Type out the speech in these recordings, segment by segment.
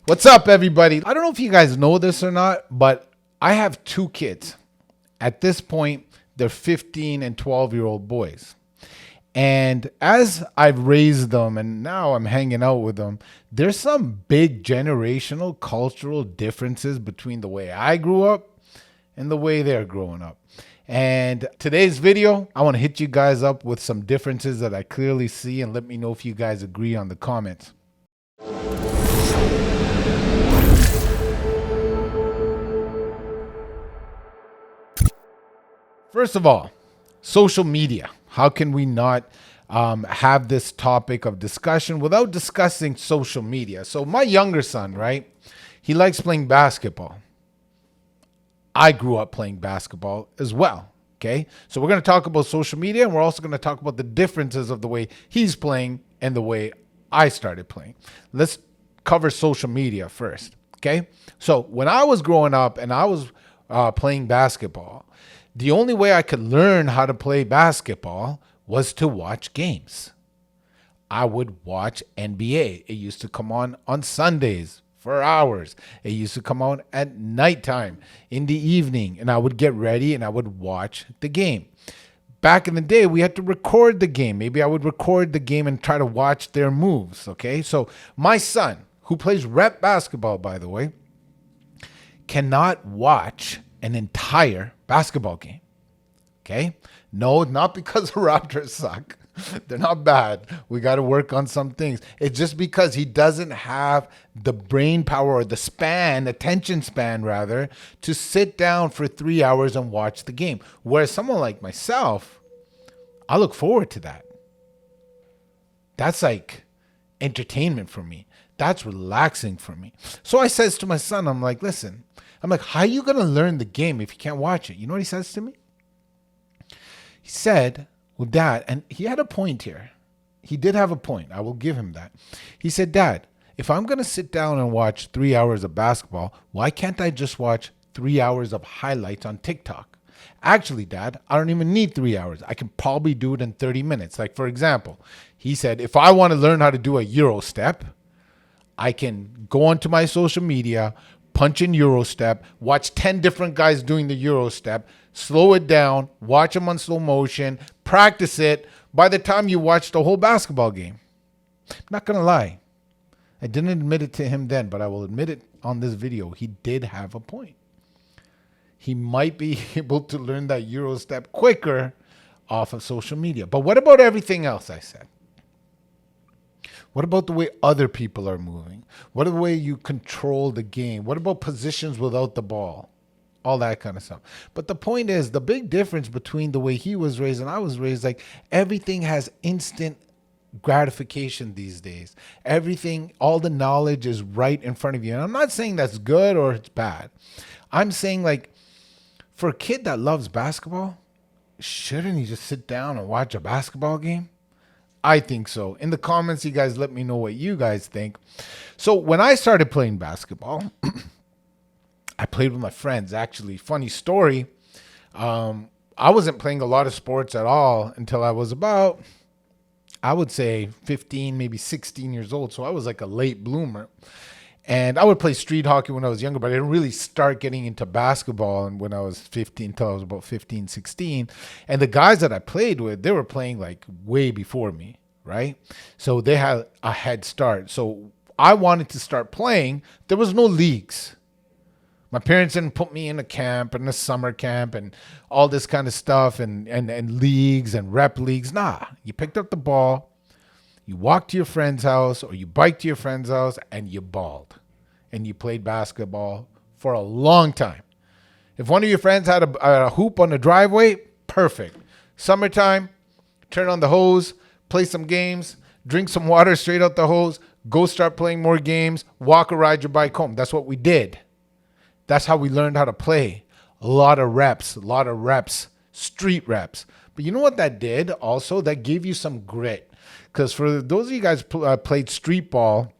What's up, everybody? I don't know if you guys know this or not, but I have two kids. At this point, they're 15 and 12-year-old boys. And as I've raised them and now I'm hanging out with them, there's some big generational cultural differences between the way I grew up and the way they're growing up. And today's video, I want to hit you guys up with some differences that I clearly see, and let me know if you guys agree on the comments. First of all, social media. How can we not have this topic of discussion without discussing social media? So my younger son, right? He likes playing basketball. I grew up playing basketball as well. Okay. So we're going to talk about social media, and we're also going to talk about the differences of the way he's playing and the way I started playing. Let's cover social media first. Okay. So when I was growing up and I was playing basketball, the only way I could learn how to play basketball was to watch games. I would watch NBA. It used to come on Sundays for hours. It used to come on at nighttime in the evening, and I would get ready and I would watch the game. Back in the day, we had to record the game. Maybe I would record the game and try to watch their moves. Okay, so my son, who plays rep basketball, by the way, cannot watch an entire basketball game. Okay? No, not because the Raptors suck. They're not bad. We got to work on some things. It's just because he doesn't have the brain power or the attention span rather, to sit down for 3 hours and watch the game. Whereas someone like myself, I look forward to that. That's like entertainment for me. That's relaxing for me. So I says to my son, I'm like, listen, how are you going to learn the game if you can't watch it? You know what he says to me? He said, well, Dad, and he had a point here. He did have a point. I will give him that. He said, Dad, if I'm going to sit down and watch 3 hours of basketball, why can't I just watch 3 hours of highlights on TikTok? Actually, Dad, I don't even need 3 hours. I can probably do it in 30 minutes. Like, for example, he said, if I want to learn how to do a Euro step, I can go onto my social media, punch in Euro step, watch 10 different guys doing the Euro step, slow it down, watch them on slow motion, practice it. By the time you watch the whole basketball game, I'm not going to lie. I didn't admit it to him then, but I will admit it on this video. He did have a point. He might be able to learn that Euro step quicker off of social media. But what about everything else I said? What about the way other people are moving? What about the way you control the game? What about positions without the ball? All that kind of stuff. But the point is, the big difference between the way he was raised and I was raised, like, everything has instant gratification these days. Everything, all the knowledge is right in front of you. And I'm not saying that's good or it's bad. I'm saying, like, for a kid that loves basketball, shouldn't he just sit down and watch a basketball game? I think so. In the comments, you guys let me know what you guys think. So when I started playing basketball, I played with my friends. Actually, funny story. I wasn't playing a lot of sports at all until I was about, I would say 15, maybe 16 years old. So I was like a late bloomer. And I would play street hockey when I was younger, but I didn't really start getting into basketball when I was 15, until I was about 15, 16. And the guys that I played with, they were playing like way before me, right? So they had a head start. So I wanted to start playing. There was no leagues. My parents didn't put me in a camp and a summer camp and all this kind of stuff and leagues and rep leagues. Nah, you picked up the ball. You walked to your friend's house or you biked to your friend's house and you balled. And you played basketball for a long time. If one of your friends had a hoop on the driveway, perfect. Summertime, turn on the hose, play some games, drink some water straight out the hose, go start playing more games, walk or ride your bike home. That's what we did. That's how we learned how to play. A lot of reps, street reps. But you know what that did also? That gave you some grit. Because for those of you guys played street ball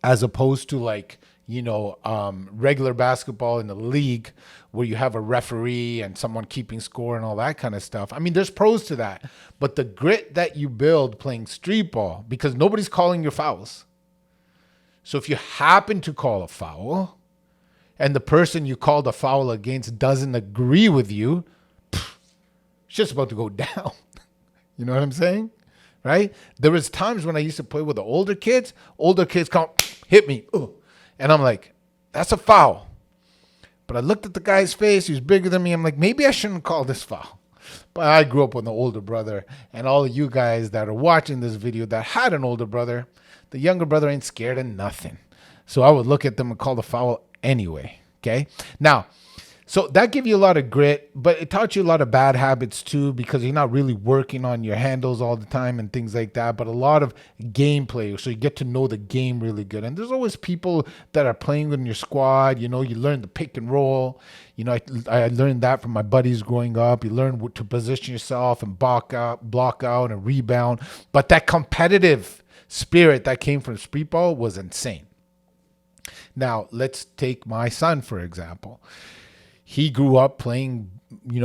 as opposed to regular basketball in the league where you have a referee and someone keeping score and all that kind of stuff. I mean, there's pros to that. But the grit that you build playing street ball, because nobody's calling your fouls. So if you happen to call a foul and the person you called a foul against doesn't agree with you, it's just about to go down. You know what I'm saying? Right? There was times when I used to play with the older kids come hit me. Ooh. And I'm like, that's a foul. But I looked at the guy's face. He was bigger than me. I'm like, maybe I shouldn't call this foul. But I grew up with an older brother. And all of you guys that are watching this video that had an older brother, the younger brother ain't scared of nothing. So I would look at them and call the foul anyway. Okay? Now, so that gave you a lot of grit, but it taught you a lot of bad habits too, because you're not really working on your handles all the time and things like that, but a lot of gameplay. So you get to know the game really good. And there's always people that are playing in your squad. You know, you learn the pick and roll. You know, I learned that from my buddies growing up. You learn to position yourself and block out and rebound. But that competitive spirit that came from street ball was insane. Now, let's take my son, for example. He grew up playing,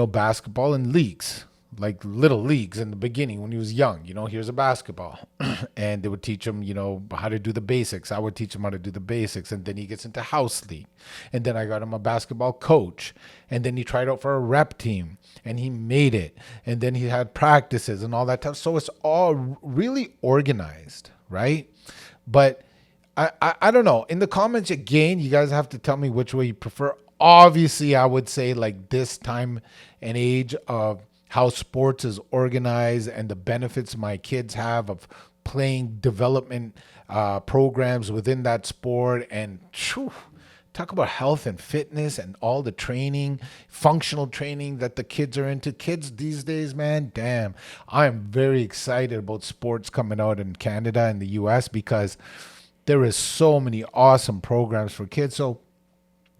basketball in leagues, like little leagues in the beginning when he was young. Here's a basketball. And they would teach him, how to do the basics. I would teach him how to do the basics. And then he gets into house league. And then I got him a basketball coach. And then he tried out for a rep team. And he made it. And then he had practices and all that stuff. So it's all really organized, right? But I don't know. In the comments, again, you guys have to tell me which way you prefer. Obviously, I would say like this time and age of how sports is organized and the benefits my kids have of playing development programs within that sport. And talk about health and fitness and all the training, functional training that the kids are into. Kids these days, man, damn. I am very excited about sports coming out in Canada and the US because there is so many awesome programs for kids. So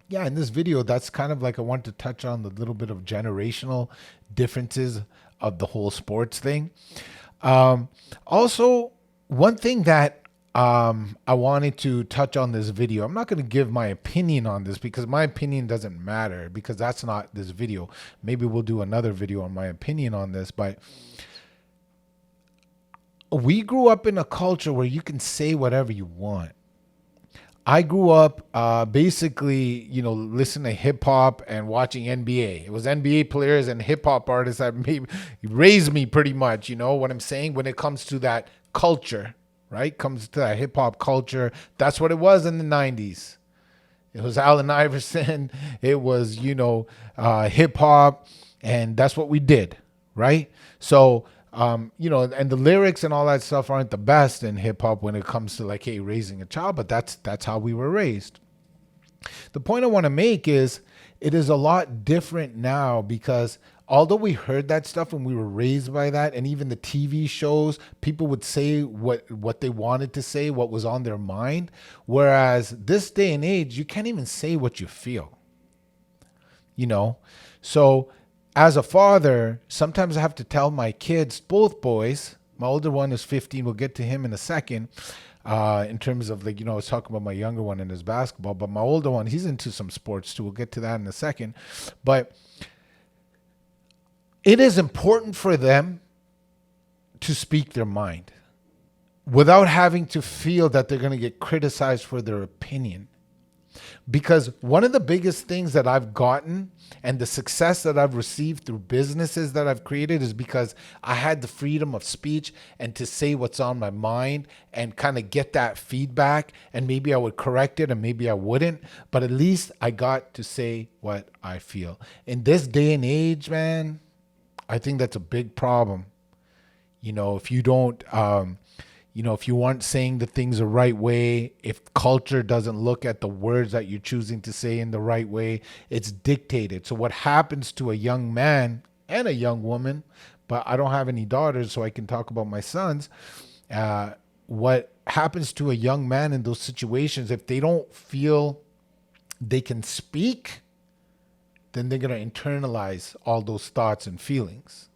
yeah, in this video, that's kind of like I want to touch on the little bit of generational differences of the whole sports thing. Also, one thing that I wanted to touch on this video, I'm not going to give my opinion on this because my opinion doesn't matter because that's not this video. Maybe we'll do another video on my opinion on this, but we grew up in a culture where you can say whatever you want. I grew up basically, listening to hip hop and watching NBA. It was NBA players and hip hop artists that raised me pretty much, you know what I'm saying? When it comes to that culture, right? Comes to that hip hop culture. That's what it was in the 90s. It was Allen Iverson. It was, hip hop. And that's what we did, right? So, and the lyrics and all that stuff aren't the best in hip hop when it comes to like, hey, raising a child, but that's how we were raised. The point I want to make is it is a lot different now because although we heard that stuff and we were raised by that, and even the TV shows, people would say what they wanted to say, what was on their mind. Whereas this day and age, you can't even say what you feel, So as a father, sometimes I have to tell my kids, both boys, my older one is 15, we'll get to him in a second, in terms of like, I was talking about my younger one and his basketball, but my older one, he's into some sports too. We'll get to that in a second. But it is important for them to speak their mind without having to feel that they're going to get criticized for their opinion. Because one of the biggest things that I've gotten and the success that I've received through businesses that I've created is because I had the freedom of speech and to say what's on my mind and kind of get that feedback. And maybe I would correct it and maybe I wouldn't, but at least I got to say what I feel. In this day and age, man, I think that's a big problem. If you don't, if you aren't saying the things the right way, if culture doesn't look at the words that you're choosing to say in the right way, it's dictated. So what happens to a young man and a young woman, but I don't have any daughters, so I can talk about my sons. What happens to a young man in those situations, if they don't feel they can speak, then they're going to internalize all those thoughts and feelings.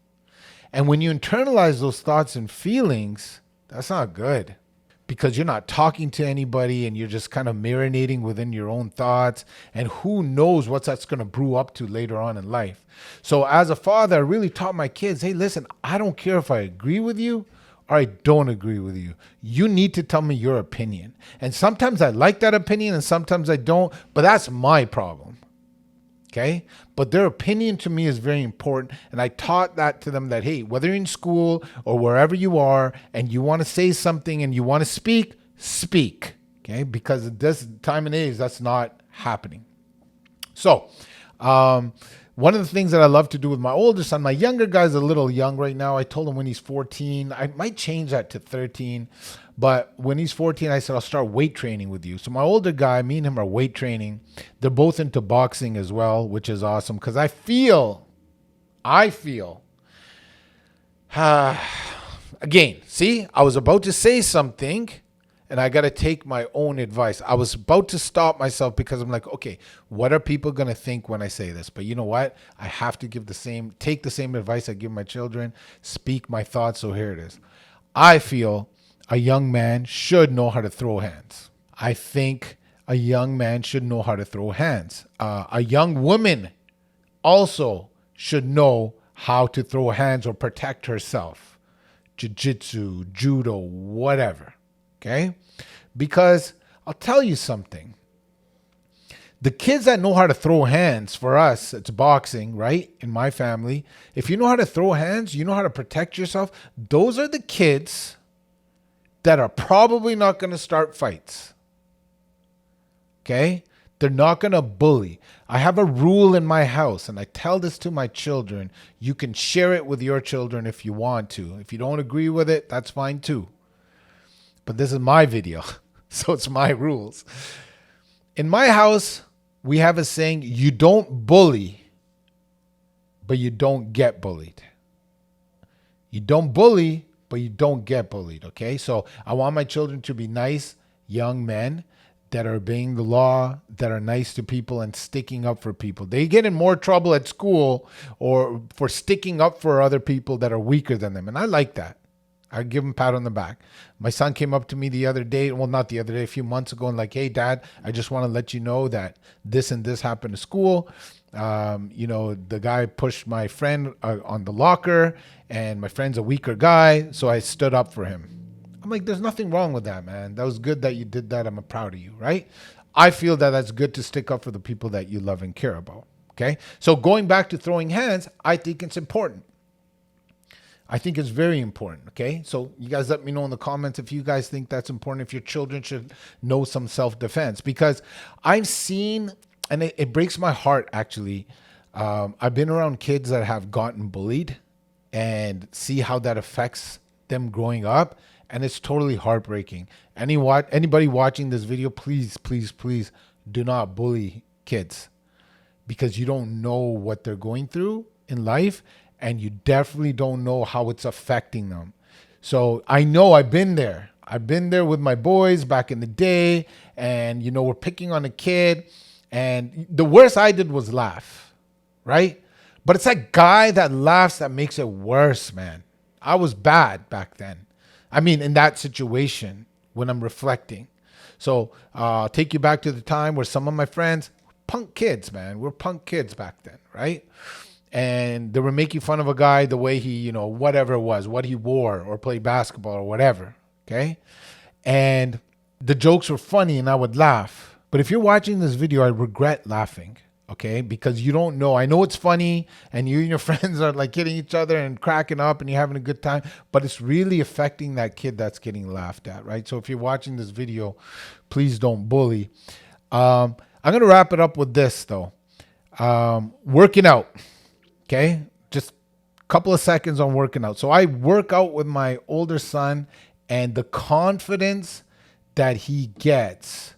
And when you internalize those thoughts and feelings, that's not good because you're not talking to anybody and you're just kind of marinating within your own thoughts. And who knows what that's going to brew up to later on in life. So as a father, I really taught my kids, hey, listen, I don't care if I agree with you or I don't agree with you. You need to tell me your opinion. And sometimes I like that opinion and sometimes I don't, but that's my problem. Okay? But their opinion to me is very important. And I taught that to them that, hey, whether you're in school or wherever you are and you want to say something and you want to speak, speak. Okay? Because at this time and age, that's not happening. So, one of the things that I love to do with my older son, my younger guy's a little young right now. I told him when he's 14, I might change that to 13. But when he's 14, I said, I'll start weight training with you. So my older guy, me and him are weight training. They're both into boxing as well, which is awesome. Because I feel, again, see, I was about to say something and I got to take my own advice. I was about to stop myself because I'm like, okay, what are people going to think when I say this? But you know what? I have to take the same advice I give my children, speak my thoughts. So here it is. I feel a young man should know how to throw hands. I think a young man should know how to throw hands. A young woman also should know how to throw hands or protect herself. Jiu-jitsu, judo, whatever. Okay? Because I'll tell you something. The kids that know how to throw hands, for us, it's boxing, right? In my family, if you know how to throw hands, you know how to protect yourself. Those are the kids that are probably not going to start fights. Okay? They're not going to bully. I have a rule in my house, and I tell this to my children. You can share it with your children if you want to. If you don't agree with it, that's fine too. But this is my video, so it's my rules. In my house, we have a saying, you don't bully, but you don't get bullied. You don't bully, but you don't get bullied, okay? So I want my children to be nice young men that are obeying the law, that are nice to people and sticking up for people. They get in more trouble at school or for sticking up for other people that are weaker than them, and I like that. I give him a pat on the back. My son came up to me the other day, well, not the other day, a few months ago, and like, hey, Dad, I just want to let you know that this and this happened to school. The guy pushed my friend on the locker, and my friend's a weaker guy, so I stood up for him. I'm like, there's nothing wrong with that, man. That was good that you did that. I'm proud of you, right? I feel that that's good to stick up for the people that you love and care about, okay? So going back to throwing hands, I think it's important. I think it's very important, okay? So you guys let me know in the comments if you guys think that's important, if your children should know some self-defense. Because I've seen, and it breaks my heart actually, I've been around kids that have gotten bullied and see how that affects them growing up, and it's totally heartbreaking. Anybody watching this video, please, please, please do not bully kids because you don't know what they're going through in life. And you definitely don't know how it's affecting them. So I know I've been there. I've been there with my boys back in the day. And, we're picking on a kid. And the worst I did was laugh, right? But it's that guy that laughs that makes it worse, man. I was bad back then. I mean, in that situation when I'm reflecting. So I'll take you back to the time where some of my friends, punk kids, man. We're punk kids back then, right? And they were making fun of a guy the way he, whatever it was, what he wore or played basketball or whatever, okay? And the jokes were funny and I would laugh. But if you're watching this video, I regret laughing, okay? Because you don't know. I know it's funny and you and your friends are like hitting each other and cracking up and you're having a good time, but it's really affecting that kid that's getting laughed at, right? So if you're watching this video, please don't bully. I'm going to wrap it up with this, though. Working out. Okay, just a couple of seconds on working out. So I work out with my older son, and the confidence that he gets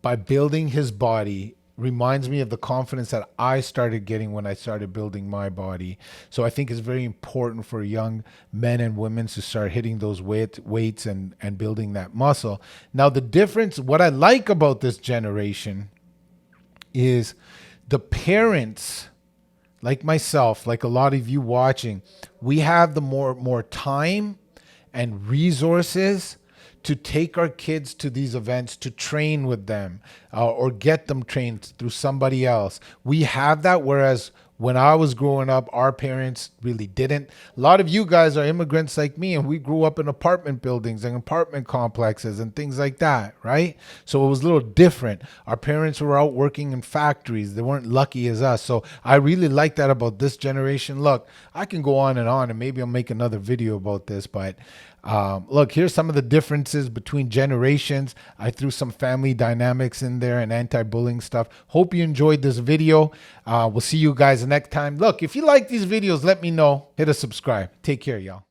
by building his body reminds me of the confidence that I started getting when I started building my body. So I think it's very important for young men and women to start hitting those weights and building that muscle. Now, the difference, what I like about this generation is the parents, like myself, like a lot of you watching, we have the more time and resources to take our kids to these events, to train with them or get them trained through somebody else. We have that, whereas When I was growing up, our parents really didn't. A lot of you guys are immigrants like me, and we grew up in apartment buildings and apartment complexes and things like that, right? So it was a little different. Our parents were out working in factories. They weren't lucky as us. So I really like that about this generation. Look, I can go on, and maybe I'll make another video about this, but look, here's some of the differences between generations. I threw some family dynamics in there and anti-bullying stuff. Hope you enjoyed this video. We'll see you guys next time. Look, if you like these videos, let me know. Hit a subscribe. Take care, y'all.